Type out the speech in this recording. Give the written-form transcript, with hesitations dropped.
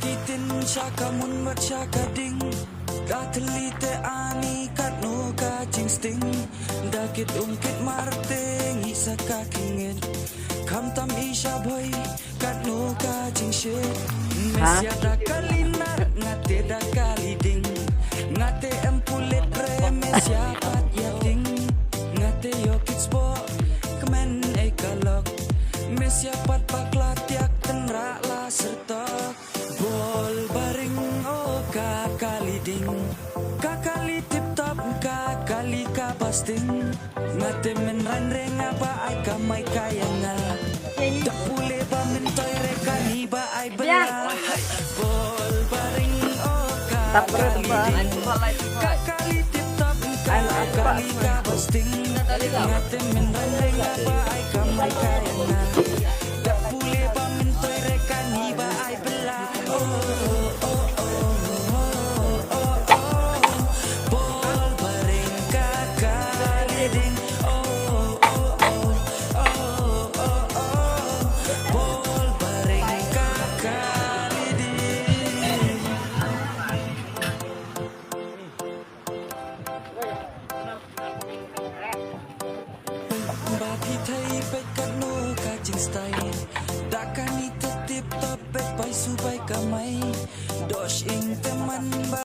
Kitin syaka mun wat syaka ding Katalite ani kat no ka jing sting Dakit ungkit marting isa ka kingit Kam tam isya boy kat no ka jing shit Mesya da kalinar ngate da kali ding Ngate empulit re mesya pat ya ding Ngate yo kits bo kemen e kalok Mesya pat paklat yak tenra la sertok Bol baring oh kakali ding Kakali tip top kakali kapasting Ngate men ranreng apa ay kamay kaya nga Tak pule ba mentoy reka ni ba ay bela Bol baring oh kakali ding Kakali tip top kakali kapasting Ngate men ranreng apa ay kamay kaya nga Tak pule ba mentoy reka ni ba ay bela Bagi thay pe kano kajing style Dakan ito tip top pe pai subay kamay Dosh ing teman